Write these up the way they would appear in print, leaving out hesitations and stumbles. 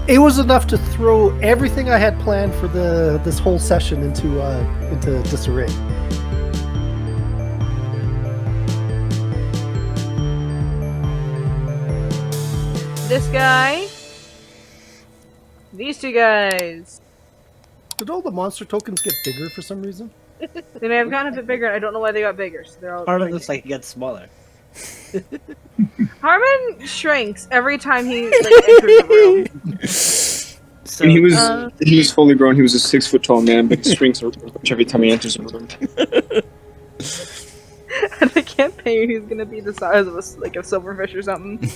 It was enough to throw everything I had planned for this whole session into disarray. This guy. These two guys. Did all the monster tokens get bigger for some reason? They may have gotten a bit bigger. I don't know why they got bigger. So they're all. Harmon looks like he gets smaller. Harmon shrinks every time he enters the room. So, When he was fully grown, he was a 6 foot tall man, but he shrinks every time he enters a room. And I can't pay he's gonna be the size of a silverfish or something.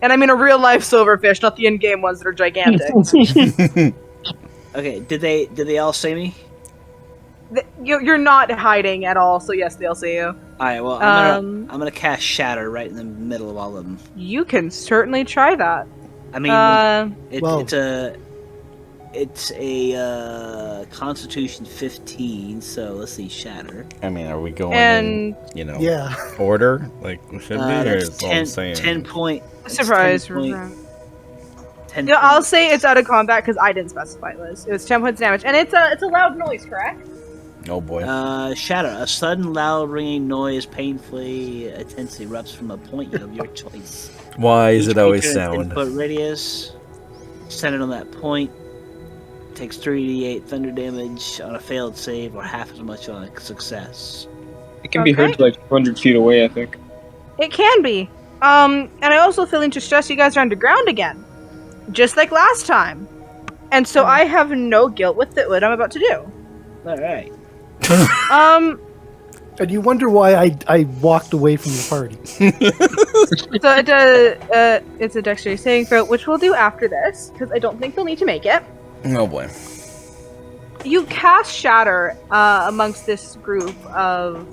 And I mean a real life silverfish, not the in-game ones that are gigantic. okay, did they all see me? You're not hiding at all, so yes, they'll see you. Alright, well, I'm gonna cast Shatter right in the middle of all of them. You can certainly try that. I mean, it's a Constitution 15, so let's see, Shatter. I mean, are we going in, order like we should be, or is all I'm saying? 10 point. Surprise. 10 I'll say it's out of combat because I didn't specify this. It was 10 points damage, and it's a loud noise, correct? Oh boy. Shatter. A sudden loud ringing noise painfully intensely erupts from a point of your choice. Why is it always sound? 10-foot radius, centered on that point, takes 3d8 thunder damage on a failed save, or half as much on a success. It can be heard to like 200 feet away, I think. It can be. And I also feeling to stress you guys are underground again, just like last time, and so I have no guilt with what I'm about to do. All right. And you wonder why I walked away from the party. So it's a dexterity saving throw, which we'll do after this, because I don't think they'll need to make it. Oh boy. You cast Shatter amongst this group of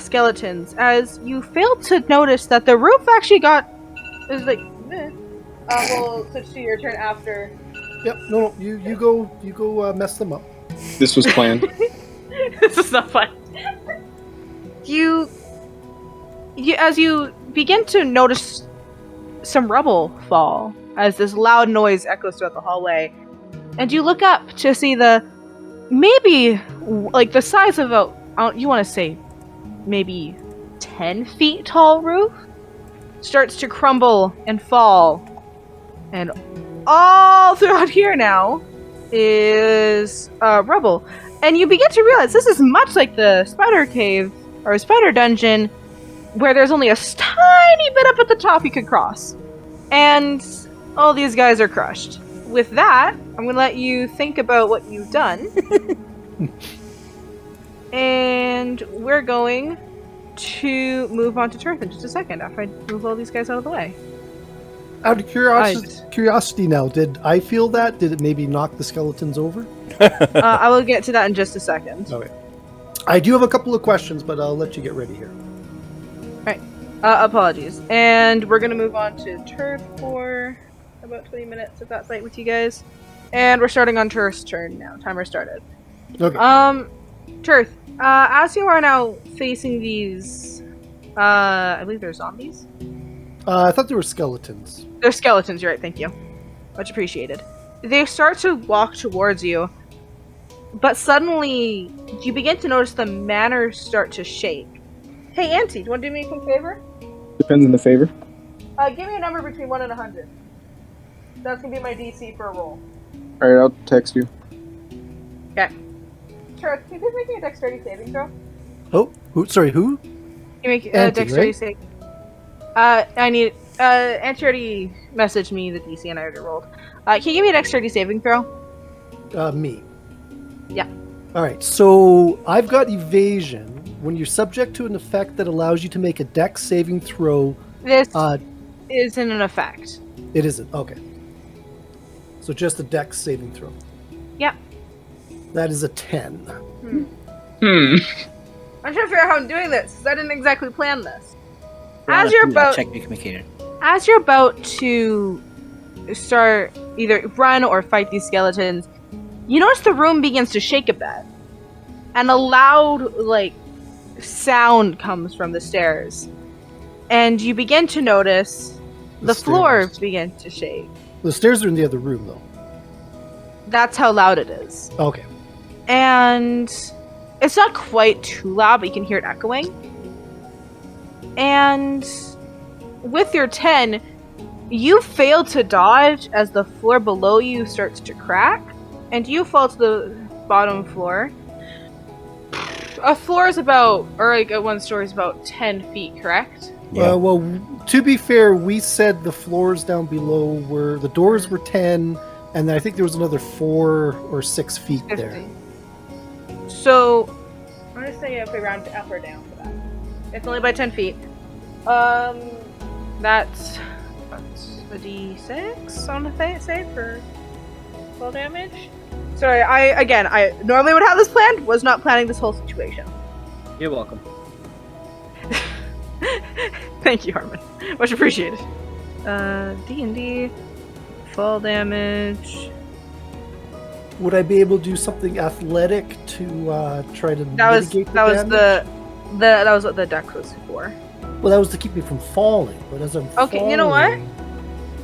skeletons, as you fail to notice that the roof actually is like, we'll switch to your turn after. Yep, no, you go mess them up. This was planned. This is not fun. You as you begin to notice some rubble fall as this loud noise echoes throughout the hallway, and you look up to see maybe like the size of you want to say maybe 10 feet tall roof starts to crumble and fall, and all throughout here now is rubble. And you begin to realize this is much like the spider cave, or spider dungeon, where there's only a tiny bit up at the top you could cross. And all these guys are crushed. With that, I'm going to let you think about what you've done. And we're going to move on to Turf in just a second, after I move all these guys out of the way. Out of curiosity now, did I feel that? Did it maybe knock the skeletons over? I will get to that in just a second. Okay. I do have a couple of questions, but I'll let you get ready here. Alright. Apologies. And we're going to move on to Turf for about 20 minutes, if that's right with you guys. And we're starting on Turf's turn now. Timer started. Okay. Turf, as you are now facing these, I believe they're zombies? I thought they were skeletons. They're skeletons, you're right, thank you. Much appreciated. They start to walk towards you, but suddenly you begin to notice the manor start to shake. Hey, Auntie, do you want to do me a quick favor? Depends on the favor. Give me a number between 1 and 100. That's going to be my DC for a roll. Alright, I'll text you. Okay. Sure, can you please make me a dexterity saving throw? Oh, sorry, who? You make a Auntie, dexterity right? saving. I need... Auntie already messaged me the DC and I already rolled. Can you give me a dexterity saving throw? Me. Yeah. Alright, so I've got evasion. When you're subject to an effect that allows you to make a dex saving throw... This isn't an effect. It isn't, okay. So just a dex saving throw. Yep. That is a 10. I'm trying to figure out how I'm doing this, because I didn't exactly plan this. As you're about to start either run or fight these skeletons, you notice the room begins to shake a bit, and a loud sound comes from the stairs, and you begin to notice the floor begin to shake. The stairs are in the other room, though. That's how loud it is. Okay. And it's not quite too loud, but you can hear it echoing. And with your 10, you fail to dodge as the floor below you starts to crack, and you fall to the bottom floor. A floor is about, or like a one story is about 10 feet, correct? Yeah. Well, to be fair, we said the floors down below were, the doors were 10, and then I think there was another 4 or 6 feet 50. there. So, I'm going to say if we round up or down for that. It's only by 10 feet. That's a d6 on the save for fall damage. Sorry, I normally would have this planned, was not planning this whole situation. You're welcome. Thank you, Harmon. Much appreciated. D&D, fall damage. Would I be able to do something athletic to try to mitigate the damage? That was what the deck was for. Well, that was to keep me from falling, but as I'm Okay, you know what?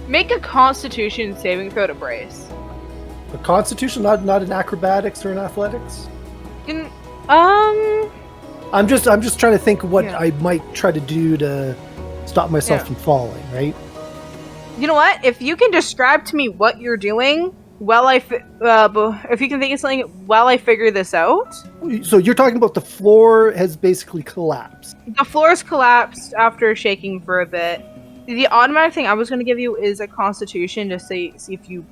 Make a Constitution saving throw to brace. A Constitution, not in acrobatics or in athletics? I'm just trying to think what I might try to do to stop myself from falling, right? You know what? If you can describe to me what you're doing if you can think of something while I figure this out. So you're talking about the floor has basically collapsed. The floor's collapsed after shaking for a bit. The automatic thing I was going to give you is a Constitution to see if you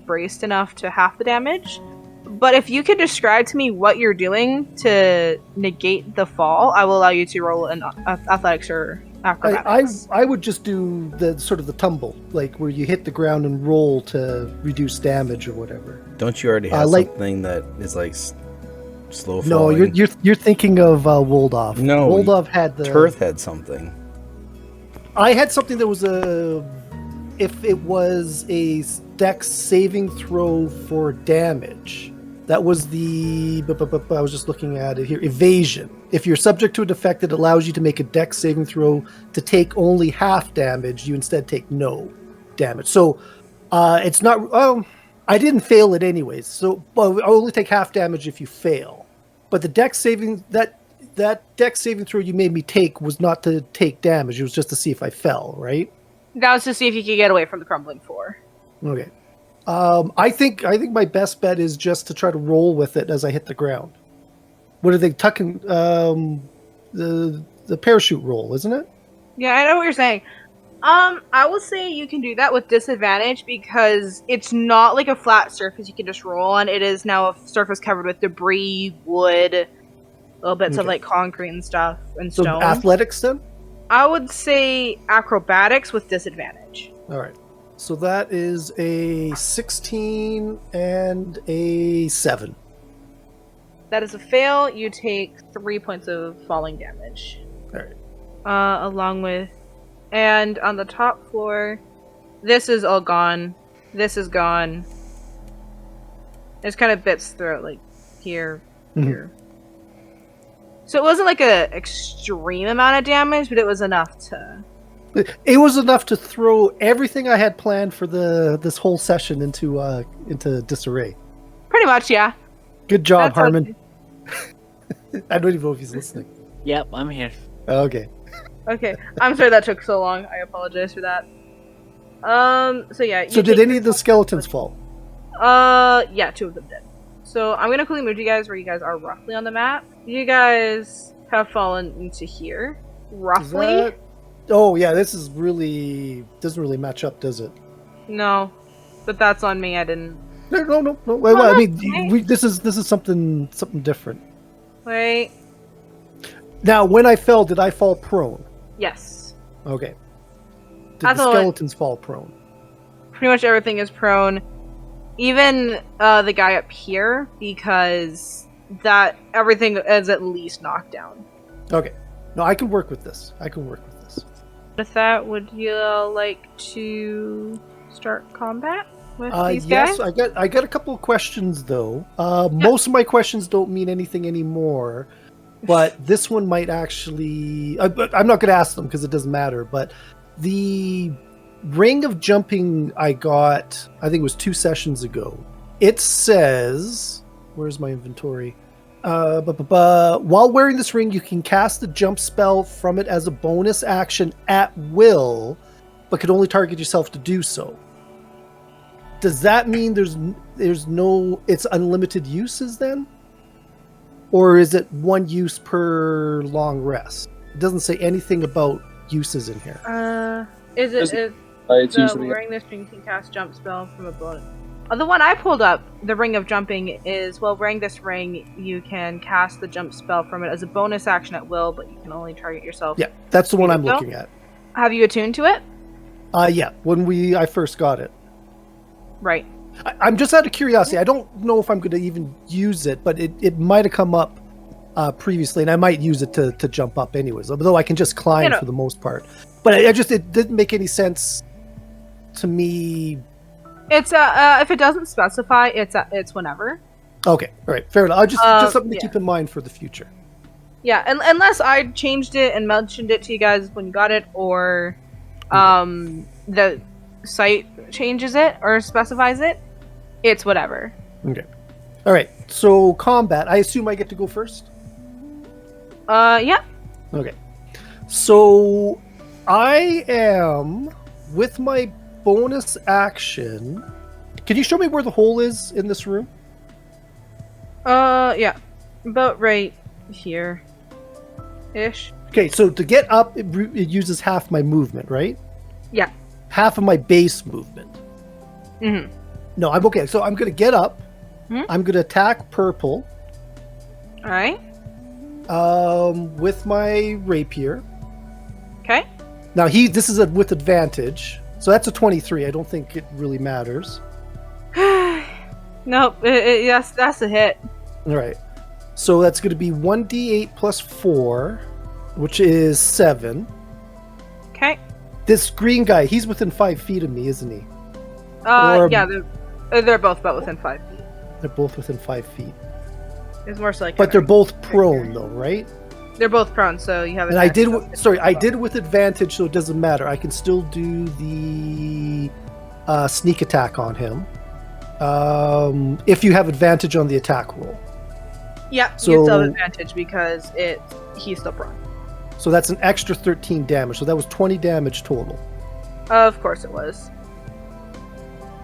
braced enough to half the damage. But if you could describe to me what you're doing to negate the fall, I will allow you to roll an athletics or acrobatics. I would just do the sort of the tumble, like where you hit the ground and roll to reduce damage or whatever. Don't you already have something that is slow falling? No, you're thinking of Woldov. No, Woldov had the Turth had something. I had something that was if it was a dex saving throw for damage. That was I was just looking at it here. Evasion. If you're subject to a defect that allows you to make a dex saving throw to take only half damage, you instead take no damage. So it's not. I didn't fail it anyways. So I only take half damage if you fail. But the dex saving that dex saving throw you made me take was not to take damage. It was just to see if I fell. Right. That was to see if you could get away from the crumbling floor. Okay. I think my best bet is just to try to roll with it as I hit the ground. What are they tucking? The parachute roll, isn't it? Yeah, I know what you're saying. I will say you can do that with disadvantage because it's not like a flat surface you can just roll on. It is now a surface covered with debris, wood, little bits of concrete and stuff, and stone. So athletics then? I would say acrobatics with disadvantage. All right. So that is a 16 and a 7. That is a fail. You take 3 points of falling damage. All right. Along with... And on the top floor, this is all gone. This is gone. There's kind of bits throughout, here, here. So it wasn't a extreme amount of damage, but it was enough to... It was enough to throw everything I had planned for this whole session into disarray. Pretty much, yeah. Good job, Harmon. I don't even know if he's listening. Yep, I'm here. Okay. Okay, I'm sorry that took so long. I apologize for that. So yeah. So did any of the skeletons fall? Yeah, 2 of them did. So I'm gonna quickly move you guys where you guys are roughly on the map. You guys have fallen into here, roughly. Oh yeah, this is doesn't really match up, does it? No, but that's on me. I didn't. No. Wait, I mean, this is something different. Wait. Now, when I fell, did I fall prone? Yes. Okay. Did the skeletons fall prone? Pretty much everything is prone. Even the guy up here, because everything is at least knocked down. Okay. No, I can work with this. With that, would you like to start combat with these yes, guys? I got a couple of questions though. Most of my questions don't mean anything anymore, but this one might actually. I'm not going to ask them because it doesn't matter. But the ring of jumping I got, I think it was 2 sessions ago. It says, where's my inventory? While wearing this ring, you can cast the jump spell from it as a bonus action at will, but can only target yourself to do so. Does that mean there's no, it's unlimited uses then? Or is it 1 use per long rest? It doesn't say anything about uses in here. It's usually wearing this ring, you can cast jump spell from a bonus. The one I pulled up, the ring of jumping, is, well, wearing this ring, you can cast the jump spell from it as a bonus action at will, but you can only target yourself. Yeah, that's the one I'm looking at. Have you attuned to it? Yeah, when I first got it. Right. I'm just out of curiosity. I don't know if I'm going to even use it, but it might have come up previously, and I might use it to jump up anyways, although I can just climb for the most part. But it didn't make any sense to me. It's if it doesn't specify, it's whenever. Okay, all right, fair enough. Just something to keep in mind for the future. Yeah, unless I changed it and mentioned it to you guys when you got it, or the site changes it or specifies it, it's whatever. Okay. All right. So combat. I assume I get to go first. Yeah. Okay. So I am with my bonus action. Can you show me where the hole is in this room? Yeah. About right here. Ish. Okay, so to get up, it uses half my movement, right? Yeah. Half of my base movement. Mm-hmm. No, I'm okay. So I'm going to get up. Mm-hmm. I'm going to attack purple. All right. With my rapier. Okay. Now this is with advantage. So that's a 23. I don't think it really matters. Nope. Yes, that's a hit. All right. So that's going to be 1d8 plus 4, which is 7. Okay. This green guy, he's within 5 feet of me, isn't he? Yeah, they're both about within 5 feet. They're both within 5 feet. It's more so like. But they're both prone, though, right? They're both prone, so you have. And I did with advantage, so it doesn't matter. I can still do the sneak attack on him. If you have advantage on the attack roll. Yeah, so, you still have advantage because he's still prone. So that's an extra 13 damage. So that was 20 damage total. Of course it was.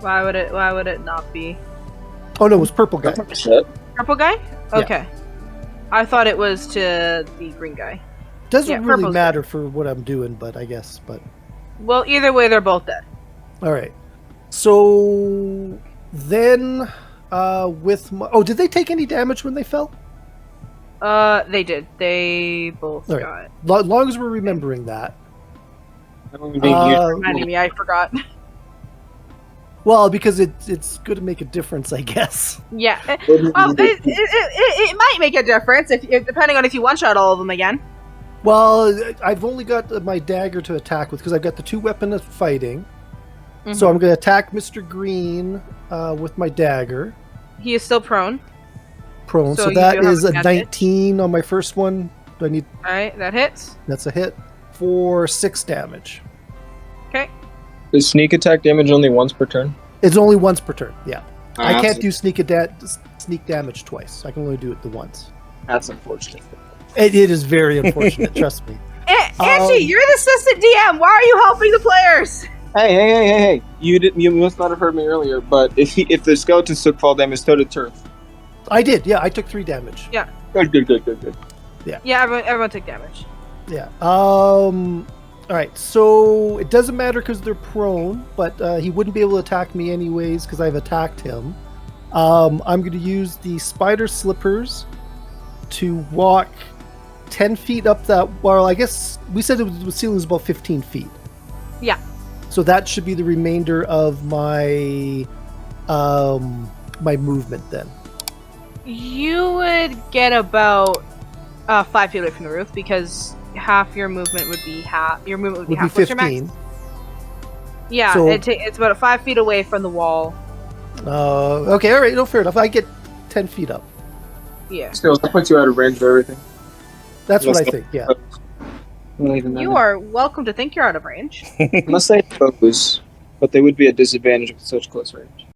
Why would it not be? Oh no, it was purple guy. Purple guy? Okay. Yeah. I thought it was to the green guy. Doesn't really matter for what I'm doing, but I guess. Well, either way, they're both dead. All right. So then, with my... Oh, did they take any damage when they fell? They did. They both got it. Long as we're remembering that. Reminding me, I forgot. Well, because it's going to make a difference, I guess. Yeah. It might make a difference if depending on if you one-shot all of them again. Well, I've only got my dagger to attack with because I've got the 2 weapons of fighting. Mm-hmm. So I'm going to attack Mr. Green with my dagger. He is still prone. So that is a 19 on my first one. Do I need... All right, that hits. That's a hit for 6 damage. Okay. Is sneak attack damage only once per turn? It's only once per turn, yeah. I can't do sneak damage twice. I can only do it the once. That's unfortunate. It is very unfortunate, trust me. Angie, you're the assistant DM. Why are you helping the players? Hey! You must not have heard me earlier, but if the skeletons took fall damage, so did Turf. I did, yeah. I took 3 damage. Yeah. Good. Yeah. Yeah, everyone took damage. Yeah. All right. So it doesn't matter because they're prone, but he wouldn't be able to attack me anyways because I've attacked him. I'm going to use the spider slippers to walk 10 feet up that. Well, I guess we said the ceiling was about 15 feet. Yeah. So that should be the remainder of my my movement then. You would get about 5 feet away from the roof because half your movement would be half. Your movement would be half. 15. Yeah, so, it's about 5 feet away from the wall. Okay, all right, no, fair enough. I get 10 feet up. Yeah. Still, that puts you out of range of everything. That's what I think. Yeah. Well, even You then, are welcome to think you're out of range. unless they have bows, but they would be at disadvantage with such close range.